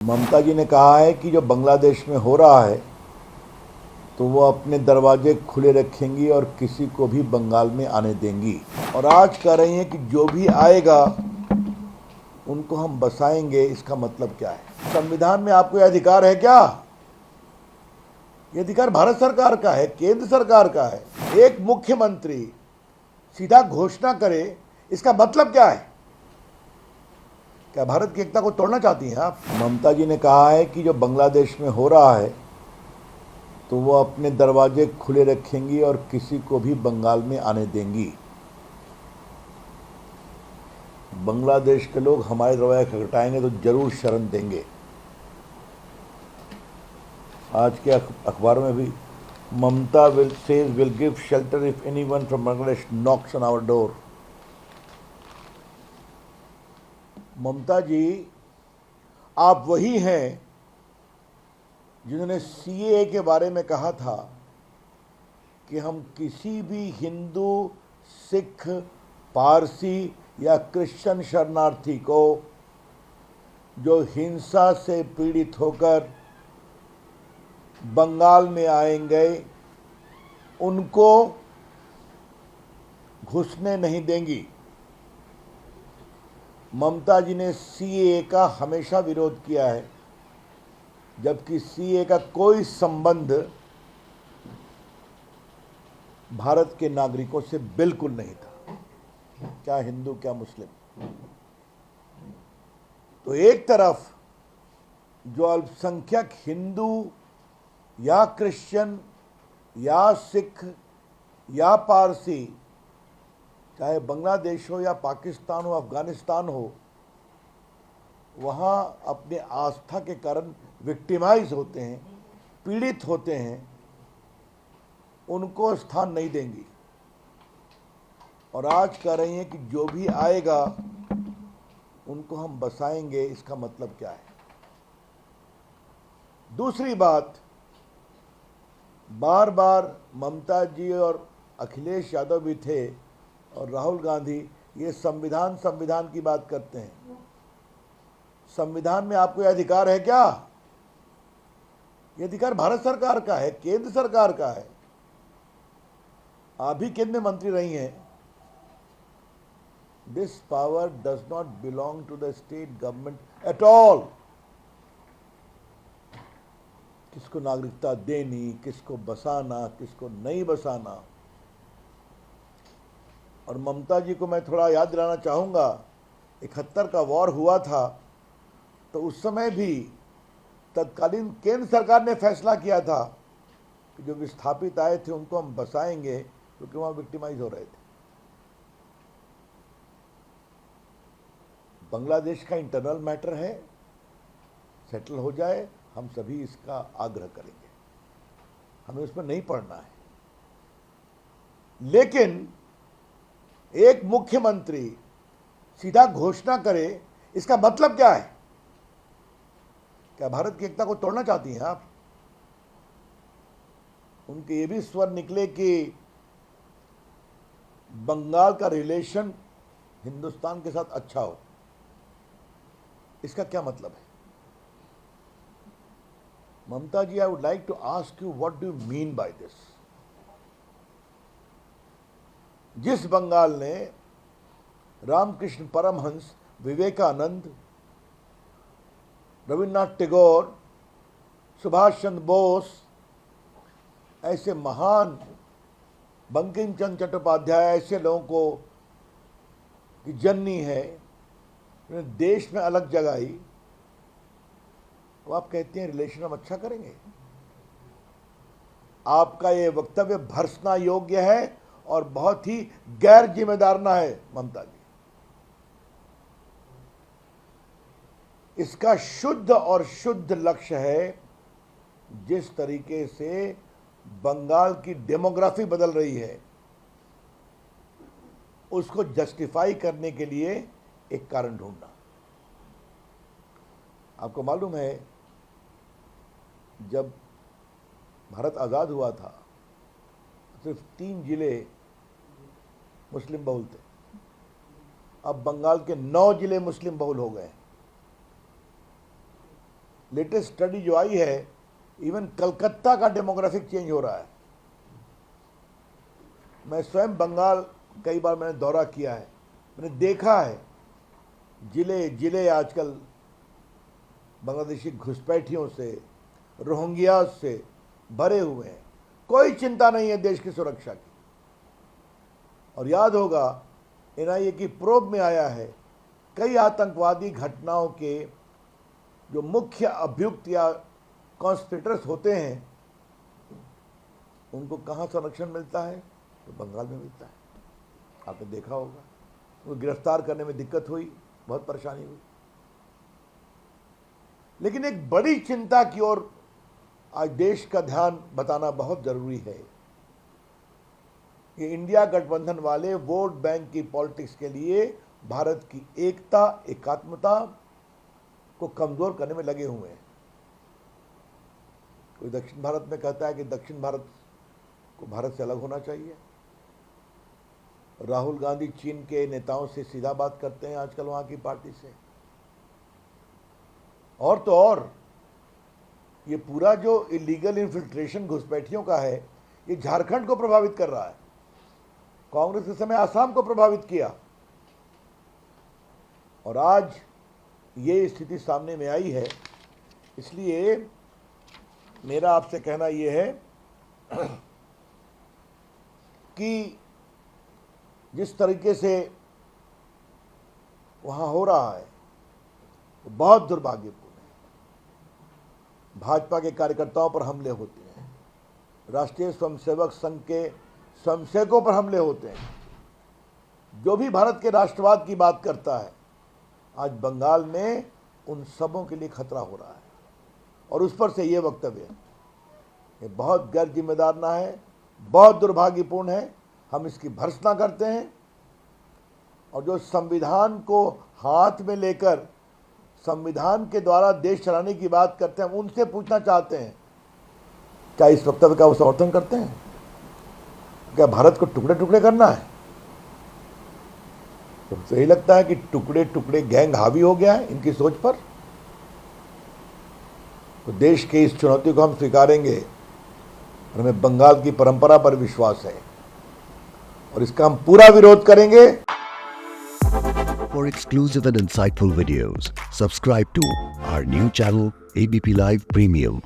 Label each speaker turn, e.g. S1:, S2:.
S1: ममता जी ने कहा है कि जो बांग्लादेश में हो रहा है तो वो अपने दरवाजे खुले रखेंगी और किसी को भी बंगाल में आने देंगी। और आज कह रही हैं कि जो भी आएगा उनको हम बसाएंगे। इसका मतलब क्या है? संविधान में आपको यह अधिकार है क्या? ये अधिकार भारत सरकार का है, केंद्र सरकार का है। एक मुख्यमंत्री सीधा घोषणा करे, इसका मतलब क्या है? क्या भारत की एकता को तोड़ना चाहती हैं आप? ममता जी ने कहा है कि जो बांग्लादेश में हो रहा है तो वो अपने दरवाजे खुले रखेंगी और किसी को भी बंगाल में आने देंगी। बांग्लादेश के लोग हमारे दरवाजे खटखटाएंगे तो जरूर शरण देंगे। आज के अखबार में भी Mamata will give shelter if anyone from Bangladesh knocks on our door. Mamata ji, आप वही हैं जिन्होंने सीएए के बारे में कहा था कि हम किसी भी हिंदू, सिख, पारसी या क्रिश्चियन शरणार्थी को जो हिंसा से पीड़ित होकर बंगाल में आएंगे उनको घुसने नहीं देंगी। ममता जी ने सीएए का हमेशा विरोध किया है, जबकि सीएए का कोई संबंध भारत के नागरिकों से बिल्कुल नहीं था, क्या हिंदू क्या मुस्लिम। तो एक तरफ जो अल्पसंख्यक हिंदू या क्रिश्चियन या सिख या पारसी, चाहे बांग्लादेश हो या पाकिस्तान हो, अफगानिस्तान हो, वहाँ अपने आस्था के कारण विक्टिमाइज होते हैं, पीड़ित होते हैं, उनको स्थान नहीं देंगी। और आज कह रही हैं कि जो भी आएगा उनको हम बसाएंगे। इसका मतलब क्या है? दूसरी बात, बार बार ममता जी और अखिलेश यादव भी थे और राहुल गांधी ये संविधान संविधान की बात करते हैं। संविधान में आपको यह अधिकार है क्या? यह अधिकार भारत सरकार का है, केंद्र सरकार का है। आप भी केंद्र में मंत्री रही हैं। This power does not belong to the state government at all. किसको नागरिकता देनी, किसको बसाना, किसको नहीं बसाना। और ममता जी को मैं थोड़ा याद दिलाना चाहूँगा, 71 का वॉर हुआ था तो उस समय भी तत्कालीन केंद्र सरकार ने फैसला किया था कि जो विस्थापित आए थे उनको हम बसाएंगे, क्योंकि वहाँ विक्टिमाइज हो रहे थे। बांग्लादेश का इंटरनल मैटर है, सेटल हो जाए, हम सभी इसका आग्रह करेंगे, हमें उसमें नहीं पड़ना है। लेकिन एक मुख्यमंत्री सीधा घोषणा करे, इसका मतलब क्या है? क्या भारत की एकता को तोड़ना चाहती हैं आप? उनके ये भी स्वर निकले कि बंगाल का रिलेशन हिंदुस्तान के साथ अच्छा हो। इसका क्या मतलब है? Mamata ji, I would like to ask you, what do you mean by this? जिस बंगाल ने रामकृष्ण परमहंस, विवेकानंद, रविन्द्रनाथ टैगोर, सुभाष चंद्र बोस ऐसे महान, बंकिम चंद्र चट्टोपाध्याय ऐसे लोगों को की जननी है, उन्हें देश में अलग जगाई, तो आप कहते हैं रिलेशन हम अच्छा करेंगे? आपका ये वक्तव्य भर्त्सना योग्य है और बहुत ही गैर जिम्मेदाराना है ममता जी। इसका शुद्ध और शुद्ध लक्ष्य है, जिस तरीके से बंगाल की डेमोग्राफी बदल रही है उसको जस्टिफाई करने के लिए एक कारण ढूंढना। आपको मालूम है, जब भारत आज़ाद हुआ था सिर्फ 3 जिले मुस्लिम बहुल थे, अब बंगाल के 9 जिले मुस्लिम बहुल हो गए। लेटेस्ट स्टडी जो आई है, इवन कलकत्ता का डेमोग्राफिक चेंज हो रहा है। मैं स्वयं बंगाल कई बार मैंने दौरा किया है, मैंने देखा है जिले जिले आजकल बांग्लादेशी घुसपैठियों से, रोहिंग्या से भरे हुए हैं। कोई चिंता नहीं है देश की सुरक्षा की। और याद होगा एनआईए की प्रोब में आया है, कई आतंकवादी घटनाओं के जो मुख्य अभियुक्त या कॉन्स्पिरेटर्स होते हैं, उनको कहाँ संरक्षण मिलता है? तो बंगाल में मिलता है। आपने देखा होगा, उनको गिरफ्तार करने में दिक्कत हुई, बहुत परेशानी हुई। लेकिन एक बड़ी चिंता की ओर आज देश का ध्यान बताना बहुत जरूरी है कि इंडिया गठबंधन वाले वोट बैंक की पॉलिटिक्स के लिए भारत की एकता, एकात्मता को कमजोर करने में लगे हुए हैं। कोई दक्षिण भारत में कहता है कि दक्षिण भारत को भारत से अलग होना चाहिए। राहुल गांधी चीन के नेताओं से सीधा बात करते हैं आजकल वहां की पार्टी से। और तो और ये पूरा जो इलीगल इन्फिल्ट्रेशन घुसपैठियों का है, ये झारखंड को प्रभावित कर रहा है। कांग्रेस के समय आसाम को प्रभावित किया, और आज ये स्थिति सामने में आई है। इसलिए मेरा आपसे कहना ये है कि जिस तरीके से वहां हो रहा है वो बहुत दुर्भाग्यपूर्ण है। भाजपा के कार्यकर्ताओं पर हमले होते हैं, राष्ट्रीय स्वयंसेवक संघ के स्वयंसेवकों पर हमले होते हैं। जो भी भारत के राष्ट्रवाद की बात करता है, आज बंगाल में उन सबों के लिए खतरा हो रहा है। और उस पर से ये वक्तव्य, ये बहुत गैर जिम्मेदाराना है, बहुत दुर्भाग्यपूर्ण है। हम इसकी भर्त्सना करते हैं। और जो संविधान को हाथ में लेकर संविधान के द्वारा देश चलाने की बात करते हैं, उनसे पूछना चाहते हैं, क्या इस वक्तव्य का वो समर्थन करते हैं? क्या भारत को टुकड़े टुकड़े करना है? तो यही लगता है कि टुकड़े टुकड़े गैंग हावी हो गया है इनकी सोच पर। तो देश के इस चुनौती को हम स्वीकारेंगे और हमें बंगाल की परंपरा पर विश्वास है और इसका हम पूरा विरोध करेंगे।
S2: For exclusive and insightful videos, subscribe to our new channel ABP Live Premium.